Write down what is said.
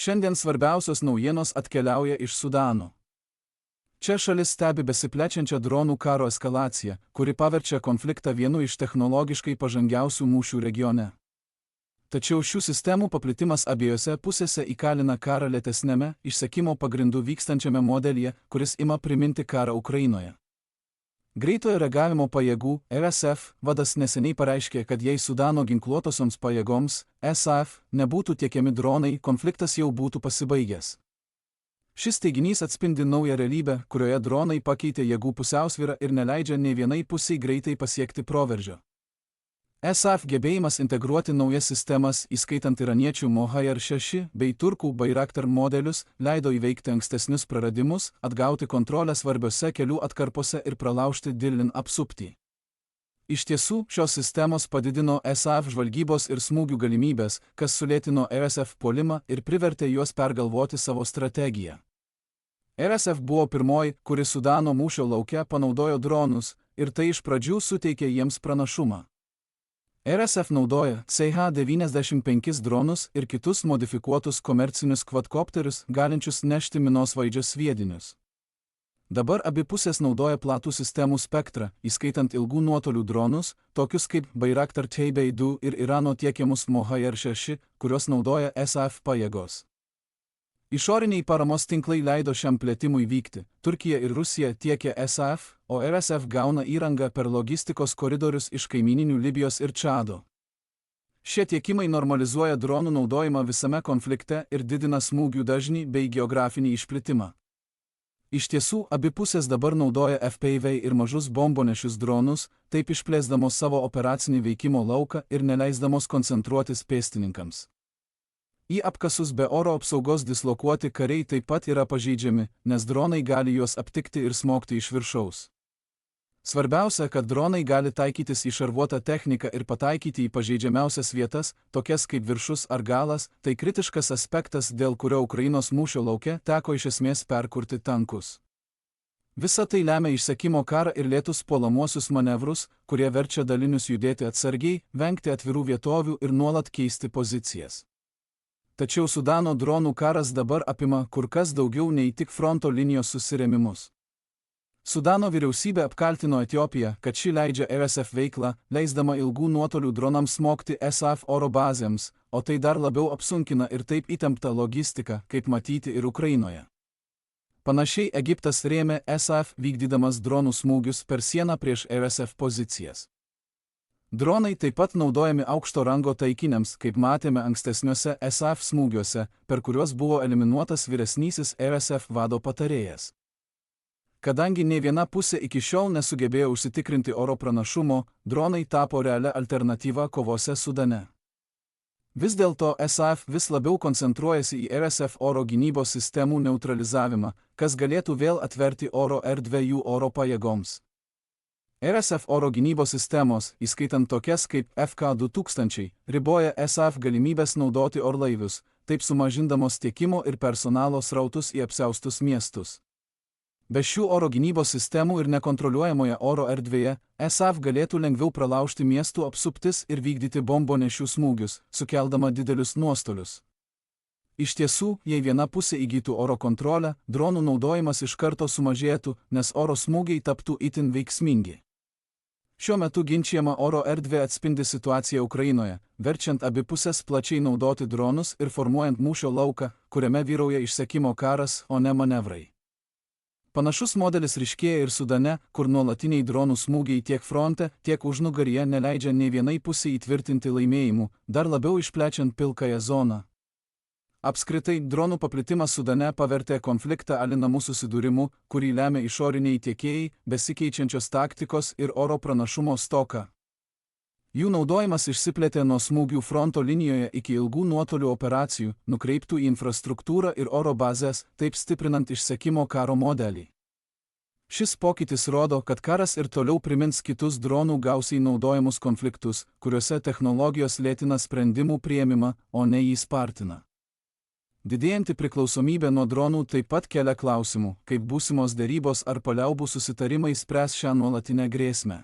Šiandien svarbiausios naujienos atkeliauja iš Sudano. Čia šalis stebi besiplečiančią dronų karo eskalaciją, kuri paverčia konfliktą vienu iš technologiškai pažangiausių mūšių regione. Tačiau šių sistemų paplitimas abiejose pusėse įkalina karą lėtesniame, išsekimo pagrindų vykstančiame modelyje, kuris ima priminti karą Ukrainoje. Greitojo reagavimo pajėgų RSF vadas neseniai pareiškė, kad jei Sudano ginkluotosioms pajėgoms SAF nebūtų tiekiami dronai, konfliktas jau būtų pasibaigęs. Šis teiginys atspindi naują realybę, kurioje dronai pakeitė jėgų pusiausvyrą ir neleidžia nei vienai pusiai greitai pasiekti proveržio. SAF gebėjimas integruoti naujas sistemas, įskaitant iraniečių Mohajer 6 bei turkų Bayraktar modelius, leido įveikti ankstesnius praradimus, atgauti kontrolę svarbiose kelių atkarpose ir pralaužti Dilin apsuptį. Iš tiesų, šios sistemos padidino SAF žvalgybos ir smūgių galimybės, kas sulėtino RSF puolimą ir privertė juos pergalvoti savo strategiją. RSF buvo pirmoji, kuri Sudano mūšio lauke panaudojo dronus, ir tai iš pradžių suteikė jiems pranašumą. RSF naudoja CH-95 dronus ir kitus modifikuotus komercinius kvadkopterius, galinčius nešti minosvaidžius sviedinius. Dabar abi pusės naudoja platų sistemų spektrą, įskaitant ilgų nuotolių dronus, tokius kaip Bayraktar TB2 ir Irano tiekiamus Mohajer 6, kuriuos naudoja SAF pajėgos. Išoriniai paramos tinklai leido šiam plėtimui vykti. Turkija ir Rusija tiekia SAF, o RSF gauna įrangą per logistikos koridorius iš kaimyninių Libijos ir Čado. Šie tiekimai normalizuoja dronų naudojimą visame konflikte ir didina smūgių dažnį bei geografinį išplitimą. Iš tiesų, abi pusės dabar naudoja FPV ir mažus bombonešius dronus, taip išplėsdamos savo operacinį veikimo lauką ir neleisdamos koncentruotis pėstininkams. Į apkasus be oro apsaugos dislokuoti kariai taip pat yra pažeidžiami, nes dronai gali juos aptikti ir smogti iš viršaus. Svarbiausia, kad dronai gali taikytis į šarvuotą techniką ir pataikyti į pažeidžiamiausias vietas, tokias kaip viršus ar galas, tai kritiškas aspektas, dėl kurio Ukrainos mūšio lauke teko iš esmės perkurti tankus. Visa tai lemia išsekimo karą ir lėtus puolamuosius manevrus, kurie verčia dalinius judėti atsargiai, vengti atvirų vietovių ir nuolat keisti pozicijas. Tačiau Sudano dronų karas dabar apima kur kas daugiau nei tik fronto linijos susirėmimus. Sudano vyriausybė apkaltino Etiopiją, kad ši leidžia RSF veiklą, leisdama ilgų nuotolių dronams smogti SAF oro bazėms, o tai dar labiau apsunkina ir taip įtemptą logistiką, kaip matyti ir Ukrainoje. Panašiai Egiptas rėmė SAF vykdydamas dronų smūgius per sieną prieš RSF pozicijas. Dronai taip pat naudojami aukšto rango taikiniams, kaip matėme ankstesniuose SAF smūgiuose, per kuriuos buvo eliminuotas vyresnysis RSF vado patarėjas. Kadangi nei viena pusė iki šiol nesugebėjo užsitikrinti oro pranašumo, dronai tapo realia alternatyva kovose Sudane. Vis dėlto SAF vis labiau koncentruojasi į RSF oro gynybos sistemų neutralizavimą, kas galėtų vėl atverti oro erdvę jų oro pajėgoms. RSF oro gynybos sistemos, įskaitant tokias kaip FK-2000, riboja SAF galimybės naudoti orlaivius, taip sumažindamos tiekimo ir personalo srautus į apsiaustus miestus. Be šių oro gynybos sistemų ir nekontroliuojamoje oro erdvėje, SAF galėtų lengviau pralaužti miestų apsuptis ir vykdyti bombonešių smūgius, sukeldama didelius nuostolius. Iš tiesų, jei viena pusė įgytų oro kontrolę, dronų naudojimas iš karto sumažėtų, nes oro smūgiai taptų itin veiksmingi. Šiuo metu ginčijama oro erdvė atspindi situaciją Ukrainoje, verčiant abi pusės plačiai naudoti dronus ir formuojant mūšio lauką, kuriame vyrauja išsekimo karas, o ne manevrai. Panašus modelis ryškėja ir Sudane, kur nuolatiniai dronų smūgiai tiek fronte, tiek užnugaryje neleidžia nei vienai pusiai įtvirtinti laimėjimų, dar labiau išplečiant pilkąją zoną. Apskritai, dronų paplitimas Sudane pavertė konfliktą alinamų susidūrimų, kurį lemia išoriniai tiekėjai, besikeičiančios taktikos ir oro pranašumo stoka. Jų naudojimas išsiplėtė nuo smūgių fronto linijoje iki ilgų nuotolių operacijų, nukreiptų į infrastruktūrą ir oro bazės, taip stiprinant išsekimo karo modelį. Šis pokytis rodo, kad karas ir toliau primins kitus dronų gausiai naudojamus konfliktus, kuriuose technologijos lėtina sprendimų priėmimą, o ne jį spartina. Didėjanti priklausomybė nuo dronų taip pat kelia klausimų, kaip būsimos derybos ar paliaubų susitarimai spręs šią nuolatinę grėsmę.